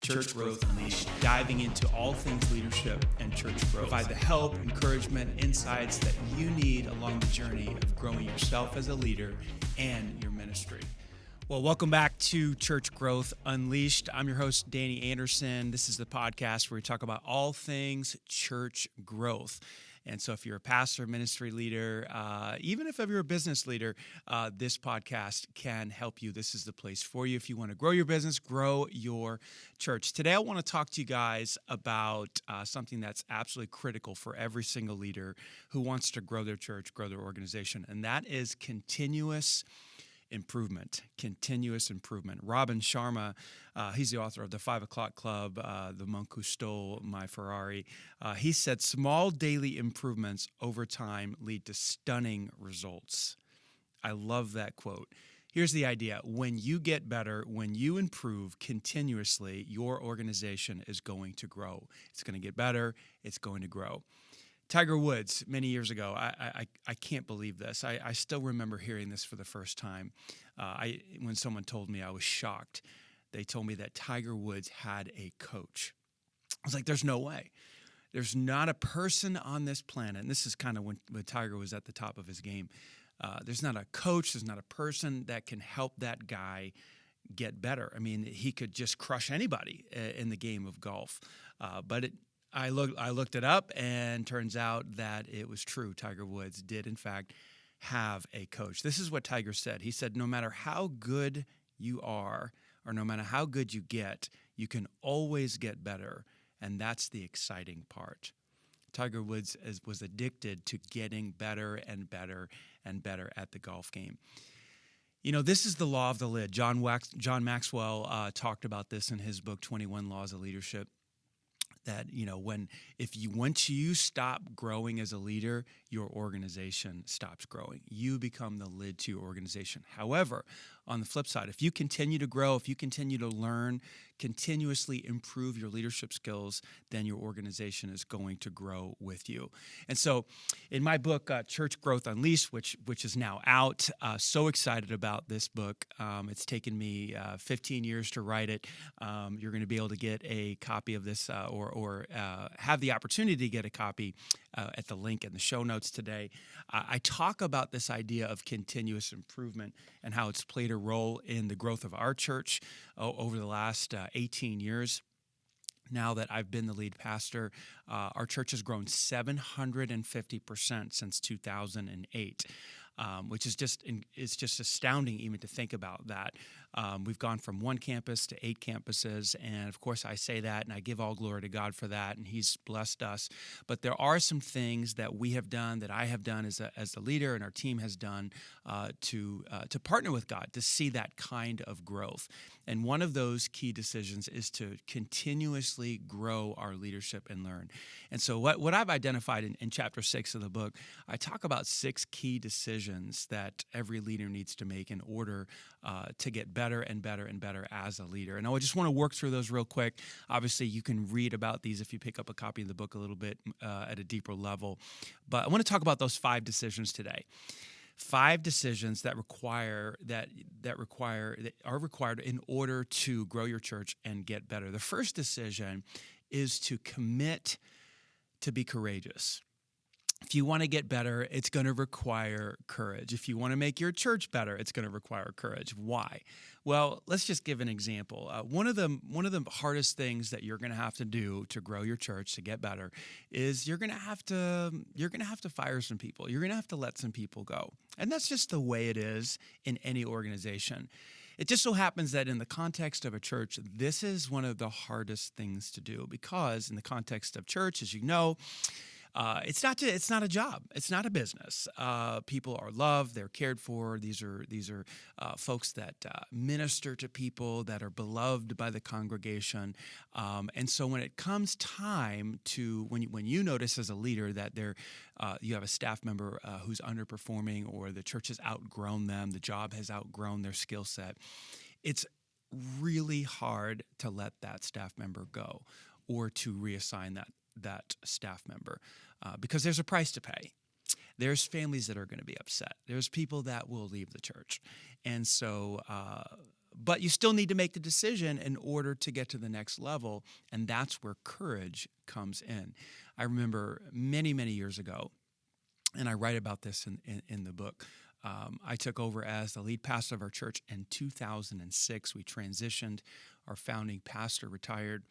Church Growth Unleashed, diving into all things leadership and church growth. Provide the help, encouragement, insights that you need along the journey of growing yourself as a leader and your ministry. Well, welcome back to Church Growth Unleashed. I'm your host, Danny Anderson. This is the podcast where we talk about all things church growth. And so if you're a pastor, ministry leader, even if you're a business leader, this podcast can help you. This is the place for you if you want to grow your business, grow your church. Today, I want to talk to you guys about something that's absolutely critical for every single leader who wants to grow their church, grow their organization, and that is continuous improvement. Robin Sharma, he's the author of The 5 O'Clock Club, The Monk Who Stole My Ferrari. He said, small daily improvements over time lead to stunning results. I love that quote. Here's the idea. When you get better, when you improve continuously, your organization is going to grow. It's going to get better. It's going to grow. Tiger Woods, many years ago, I can't believe this. I still remember hearing this for the first time. When someone told me, I was shocked. They told me that Tiger Woods had a coach. I was like, there's no way. There's not a person on this planet, and this is kind of when Tiger was at the top of his game. There's not a coach, there's not a person that can help that guy get better. I mean, he could just crush anybody in the game of golf. I looked it up, and turns out that it was true. Tiger Woods did, in fact, have a coach. This is what Tiger said. He said, no matter how good you are, or no matter how good you get, you can always get better, and that's the exciting part. Tiger Woods was addicted to getting better and better and better at the golf game. You know, this is the law of the lid. John Maxwell talked about this in his book, 21 Laws of Leadership. That, you know, once you stop growing as a leader, your organization stops growing. You become the lid to your organization. However, on the flip side, if you continue to grow, if you continue to learn, continuously improve your leadership skills, then your organization is going to grow with you. And so in my book, Church Growth Unleashed, which is now out, so excited about this book. It's taken me 15 years to write it. You're going to be able to get a copy of this or have the opportunity to get a copy at the link in the show notes today. I talk about this idea of continuous improvement and how it's played a role in the growth of our church over the last 18 years. Now that I've been the lead pastor, our church has grown 750% since 2008. Which is just astounding even to think about that. We've gone from 1 campus to 8 campuses, and of course I say that, and I give all glory to God for that, and He's blessed us. But there are some things that we have done, that I have done as the leader, and our team has done to partner with God to see that kind of growth. And one of those key decisions is to continuously grow our leadership and learn. And so what I've identified in chapter 6 of the book, I talk about 6 key decisions that every leader needs to make in order to get better and better and better as a leader. And I just want to work through those real quick. Obviously, you can read about these if you pick up a copy of the book a little bit at a deeper level. But I want to talk about those 5 decisions today. 5 decisions that are required in order to grow your church and get better. The first decision is to commit to be courageous. If you want to get better, it's going to require courage. If you want to make your church better, it's going to require courage. Why? Well, let's just give an example. One of the hardest things that you're going to have to do to grow your church, to get better, is you're going to have to fire some people. You're going to have to let some people go. And that's just the way it is in any organization. It just so happens that in the context of a church, this is one of the hardest things to do, because in the context of church, as you know, it's not a job. It's not a business. People are loved. They're cared for. These are folks that minister to people, that are beloved by the congregation. And so when it comes time to when you notice as a leader that you have a staff member who's underperforming, or the church has outgrown them, the job has outgrown their skill set, it's really hard to let that staff member go or to reassign that staff member because there's a price to pay. There's families that are going to be upset. There's people that will leave the church. And so But you still need to make the decision in order to get to the next level, and that's where courage comes in. I remember many, many years ago, and I write about this in the book. I took over as the lead pastor of our church in 2006. We transitioned. Our founding pastor retired,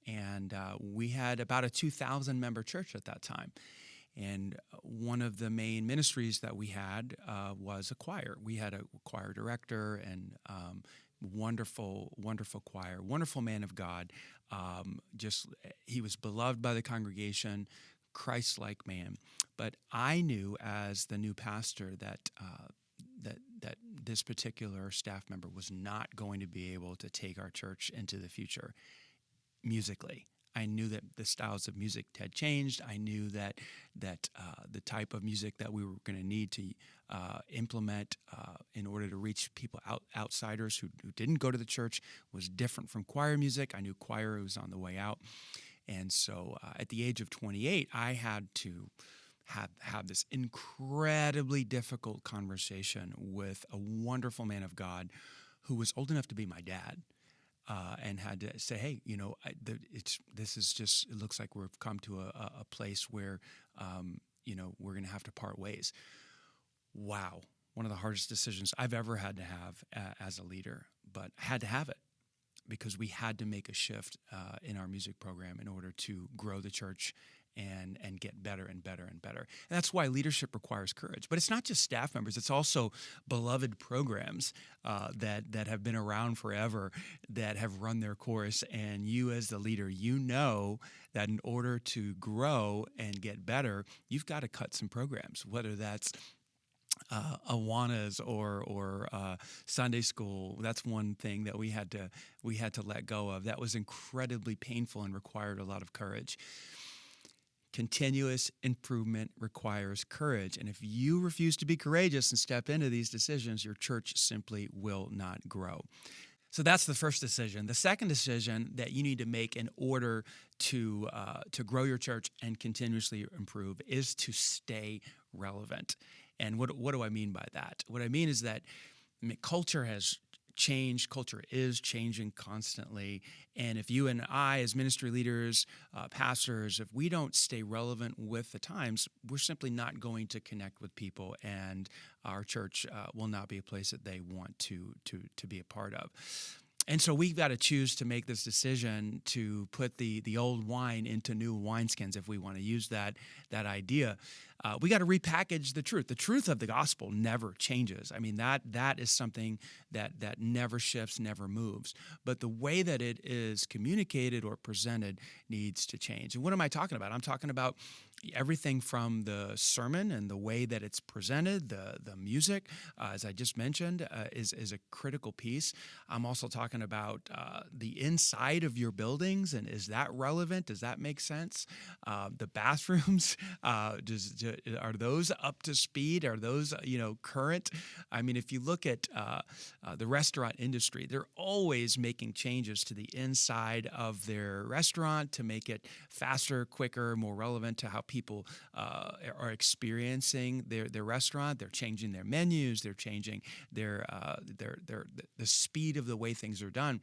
and we had about a 2,000-member church at that time. And one of the main ministries that we had was a choir. We had a choir director and wonderful, wonderful choir, wonderful man of God. He was beloved by the congregation, Christ-like man. But I knew as the new pastor that this particular staff member was not going to be able to take our church into the future musically. I knew that the styles of music had changed. I knew that the type of music that we were going to need to implement in order to reach people outsiders who didn't go to the church was different from choir music. I knew choir was on the way out. And so at the age of 28, I had to have this incredibly difficult conversation with a wonderful man of God who was old enough to be my dad. And had to say, hey, it looks like we've come to a place where, we're going to have to part ways. Wow. One of the hardest decisions I've ever had to have as a leader, but I had to have it because we had to make a shift in our music program in order to grow the church and get better and better and better. And that's why leadership requires courage. But it's not just staff members. It's also beloved programs that have been around forever, that have run their course. And you as the leader, you know that in order to grow and get better, you've got to cut some programs, whether that's Awanas or Sunday school. That's one thing that we had to let go of. That was incredibly painful and required a lot of courage. Continuous improvement requires courage. And if you refuse to be courageous and step into these decisions, your church simply will not grow. So that's the first decision. The second decision that you need to make in order to grow your church and continuously improve is to stay relevant. And what do I mean by that? What I mean is that culture has changed. Culture is changing constantly. And if you and I, as ministry leaders, pastors, if we don't stay relevant with the times, we're simply not going to connect with people, and our church will not be a place that they want to be a part of. And so we've got to choose to make this decision to put the old wine into new wineskins, if we want to use that idea. We got to repackage the truth. The truth of the gospel never changes. I mean, that is something that never shifts, never moves. But the way that it is communicated or presented needs to change. And what am I talking about? I'm talking about everything from the sermon and the way that it's presented, the music, as I just mentioned, is a critical piece. I'm also talking about the inside of your buildings, and is that relevant? Does that make sense? The bathrooms, are those up to speed? Are those current? I mean, if you look at the restaurant industry, they're always making changes to the inside of their restaurant to make it faster, quicker, more relevant to how people are experiencing their restaurant. They're changing their menus. They're changing the speed of the way things are done.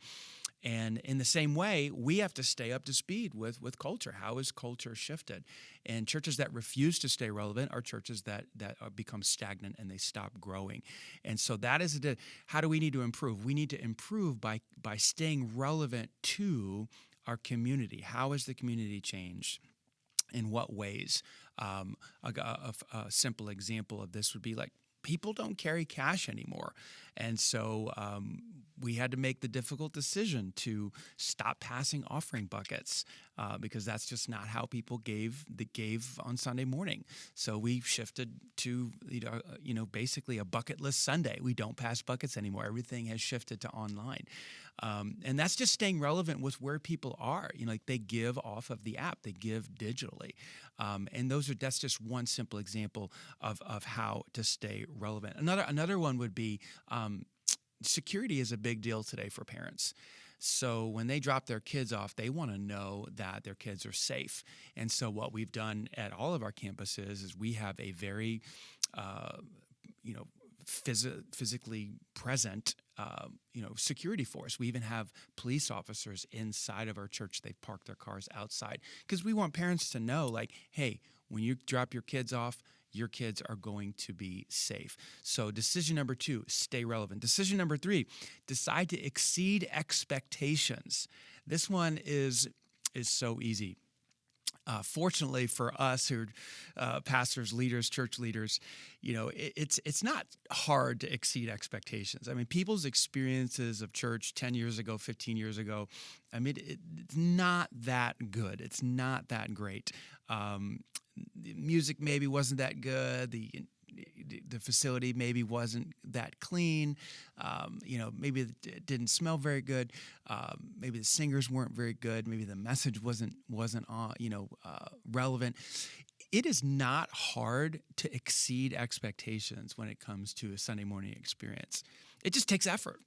And in the same way, we have to stay up to speed with culture. How is culture shifted? And churches that refuse to stay relevant are churches that become stagnant and they stop growing. And so that is how do we need to improve? We need to improve by staying relevant to our community. How has the community changed? In what ways? A simple example of this would be like, people don't carry cash anymore. And so we had to make the difficult decision to stop passing offering buckets because that's just not how people gave on Sunday morning. So we shifted to basically a bucketless Sunday. We don't pass buckets anymore. Everything has shifted to online. And that's just staying relevant with where people are. Like they give off of the app, they give digitally. And that's just one simple example of how to stay relevant. Another one would be security is a big deal today for parents. So when they drop their kids off, they want to know that their kids are safe. And so what we've done at all of our campuses is we have a very physically present security force. We even have police officers inside of our church. They park their cars outside because we want parents to know, like, hey, when you drop your kids off, your kids are going to be safe. So decision number 2, stay relevant. Decision number 3, decide to exceed expectations. This one is so easy. Fortunately for us who are pastors, leaders, church leaders, it's not hard to exceed expectations. I mean, people's experiences of church 10 years ago, 15 years ago, I mean, it's not that good. It's not that great. The music maybe wasn't that good. The facility maybe wasn't that clean. Maybe it didn't smell very good. Maybe the singers weren't very good. Maybe the message wasn't relevant. It is not hard to exceed expectations when it comes to a Sunday morning experience. It just takes effort.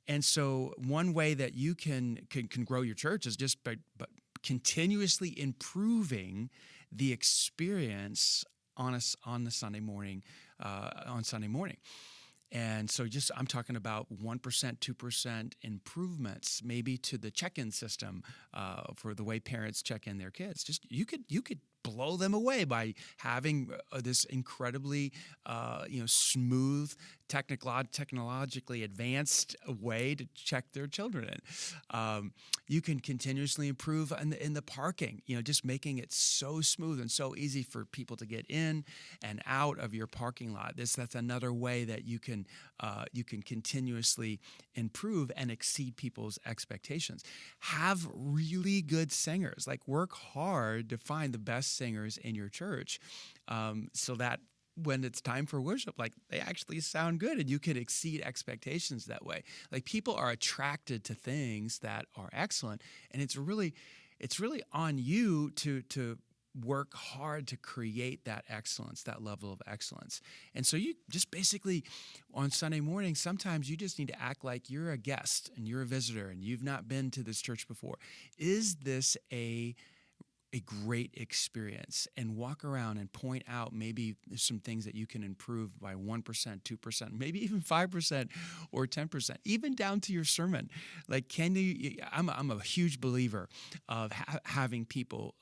And so one way that you can grow your church is just by continuously improving the experience on the Sunday morning, And so I'm talking about 1%, 2% improvements, maybe to the check-in system for the way parents check in their kids. Just you could blow them away by having this incredibly smooth, technologically advanced way to check their children in. You can continuously improve in the parking, just making it so smooth and so easy for people to get in and out of your parking lot. That's another way that you can continuously improve and exceed people's expectations. Have really good singers. Like, work hard to find the best singers in your church, so that when it's time for worship, like, they actually sound good and you can exceed expectations that way. Like, people are attracted to things that are excellent, and it's really on you to work hard to create that excellence, that level of excellence. And so you just basically, on Sunday morning, sometimes you just need to act like you're a guest and you're a visitor and you've not been to this church before. Is this a great experience? And walk around and point out maybe some things that you can improve by 1%, 2%, maybe even 5% or 10%, even down to your sermon. Like, I'm a huge believer of having people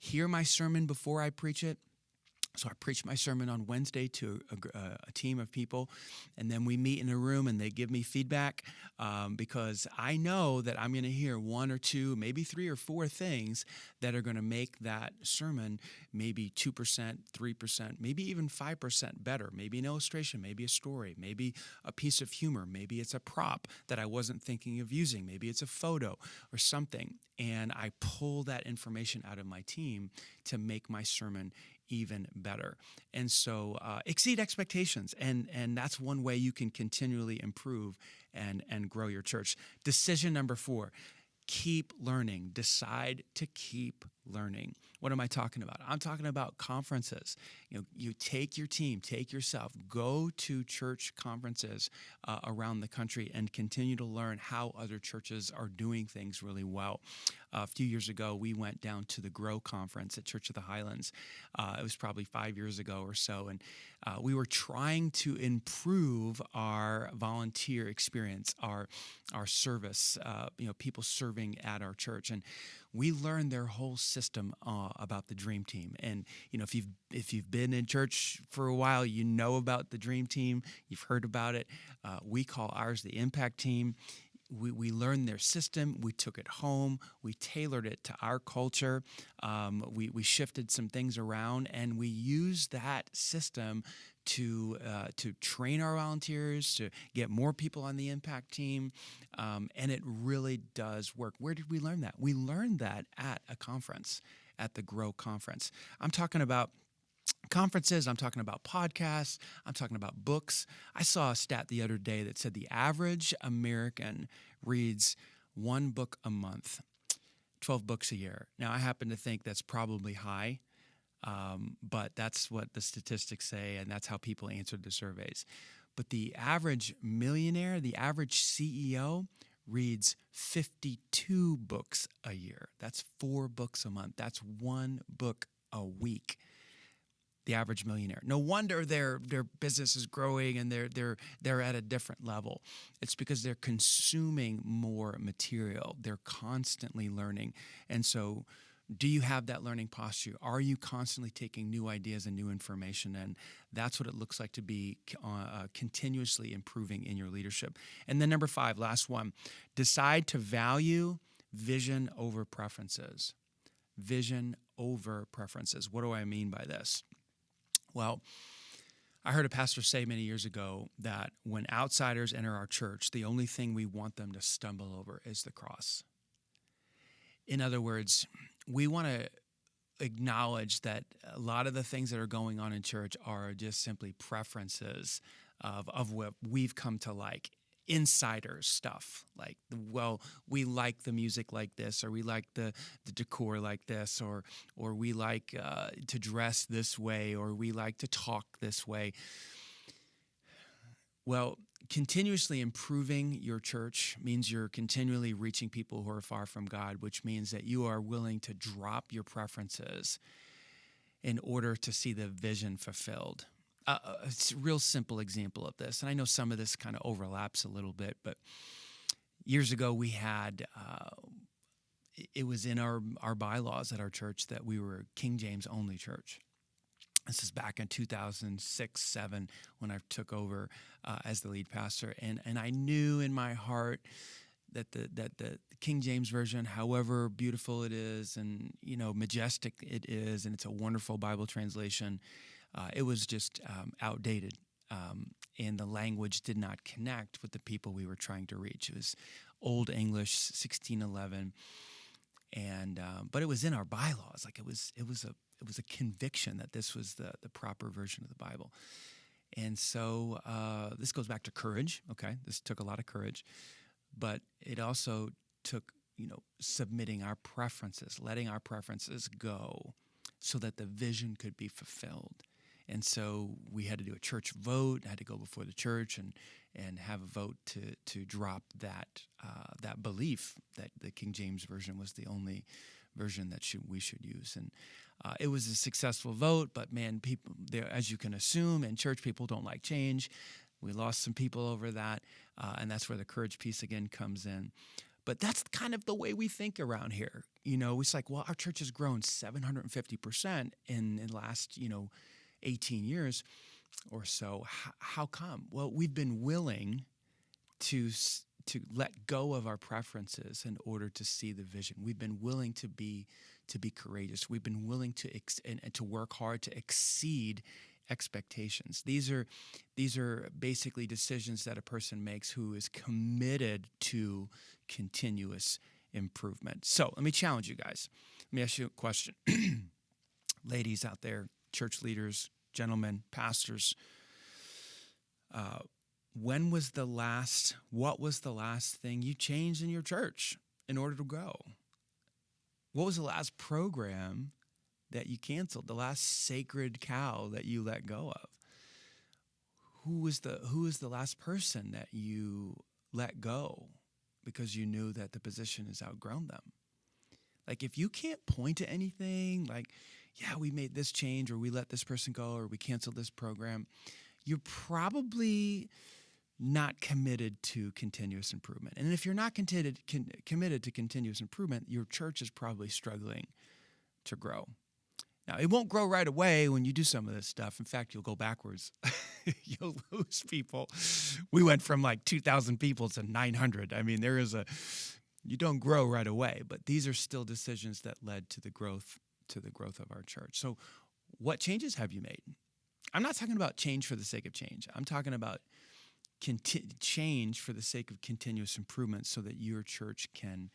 hear my sermon before I preach it. So I preach my sermon on Wednesday to a team of people, and then we meet in a room and they give me feedback because I know that I'm going to hear 1 or 2, maybe 3 or 4 things that are going to make that sermon maybe 2%, 3%, maybe even 5% better. Maybe an illustration, maybe a story, maybe a piece of humor, maybe it's a prop that I wasn't thinking of using, maybe it's a photo or something. And I pull that information out of my team to make my sermon even better. And so exceed expectations. And that's one way you can continually improve and grow your church. Decision number 4, keep learning. Decide to keep learning. What am I talking about? I'm talking about conferences. You take your team, take yourself, go to church conferences around the country and continue to learn how other churches are doing things really well. A few years ago, we went down to the Grow Conference at Church of the Highlands. It was probably 5 years ago or so, and we were trying to improve our volunteer experience, our service, people serving at our church, and we learned their whole system about the Dream Team. And if you've been in church for a while, you know about the Dream Team. You've heard about it. We call ours the Impact Team. We learned their system. We took it home. We tailored it to our culture. We shifted some things around, and we used that system to train our volunteers, to get more people on the Impact Team, and it really does work. Where did we learn that? We learned that at a conference, at the Grow Conference. I'm talking about conferences, I'm talking about podcasts, I'm talking about books. I saw a stat the other day that said the average American reads 1 book a month, 12 books a year. Now, I happen to think that's probably high, but that's what the statistics say, and that's how people answered the surveys. But the average millionaire, the average CEO, reads 52 books a year. That's 4 books a month. That's 1 book a week. the average millionaire. No wonder their business is growing and they're at a different level. It's because they're consuming more material. They're constantly learning. And so do you have that learning posture? Are you constantly taking new ideas and new information? And that's what it looks like to be continuously improving in your leadership. And then number 5, last one, decide to value vision over preferences. Vision over preferences. What do I mean by this? Well, I heard a pastor say many years ago that when outsiders enter our church, the only thing we want them to stumble over is the cross. In other words, we want to acknowledge that a lot of the things that are going on in church are just simply preferences of what we've come to like. Insider stuff like, well, we like the music like this, or we like the decor like this, or we like to dress this way, or we like to talk this way. Well, continuously improving your church means you're continually reaching people who are far from God, which means that you are willing to drop your preferences in order to see the vision fulfilled. It's a real simple example of this, and I know some of this kind of overlaps a little bit, but years ago we had, it was in our bylaws at our church that we were King James only church. This is back in 2006, 2007 when I took over as the lead pastor, and I knew in my heart that the King James Version, however beautiful it is and majestic it is, and it's a wonderful Bible translation, it was just outdated, and the language did not connect with the people we were trying to reach. It was Old English, 1611, and but it was in our bylaws. Like it was a conviction that this was the proper version of the Bible. And so this goes back to courage. Okay, this took a lot of courage, but it also took submitting our preferences, letting our preferences go, so that the vision could be fulfilled. And so we had to do a church vote, had to go before the church and have a vote to drop that belief that the King James Version was the only version that we should use. And it was a successful vote, but man, people there, as you can assume, and church people don't like change. We lost some people over that, and that's where the courage piece again comes in. But that's kind of the way we think around here. It's like, well, our church has grown 750% in the last 18 years or so. How come? Well, we've been willing to let go of our preferences in order to see the vision. We've been willing to be courageous. We've been willing to work hard to exceed expectations. These are basically decisions that a person makes who is committed to continuous improvement. So let me challenge you guys. Let me ask you a question. Ladies out there, church leaders, gentlemen, pastors, what was the last thing you changed in your church in order to grow? What was the last program that you canceled? The last sacred cow that you let go of? Who was the last person that you let go because you knew that the position has outgrown them? Like, if you can't point to anything, like, yeah, we made this change, or we let this person go, or we canceled this program, you're probably not committed to continuous improvement. And if you're not committed to continuous improvement, your church is probably struggling to grow. Now, it won't grow right away when you do some of this stuff. In fact, you'll go backwards. You'll lose people. We went from like 2,000 people to 900. I mean, you don't grow right away, but these are still decisions that led to the growth of our church. So what changes have you made? I'm not talking about change for the sake of change. I'm talking about change for the sake of continuous improvement so that your church can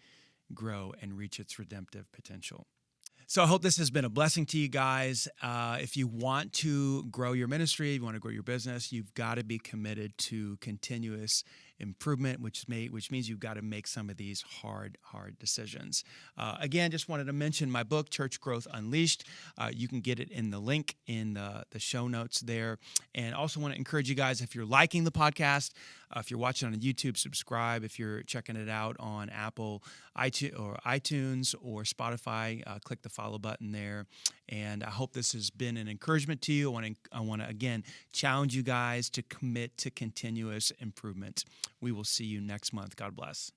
grow and reach its redemptive potential. So I hope this has been a blessing to you guys. If you want to grow your ministry, if you want to grow your business, you've got to be committed to continuous improvement, which means you've got to make some of these hard decisions. Again, just wanted to mention my book, Church Growth Unleashed. You can get it in the link in the show notes there. And also want to encourage you guys, if you're liking the podcast, if you're watching on YouTube, subscribe. If you're checking it out on Apple iTunes or Spotify, click the follow button there. And I hope this has been an encouragement to you. I want to again challenge you guys to commit to continuous improvement. We will see you next month. God bless.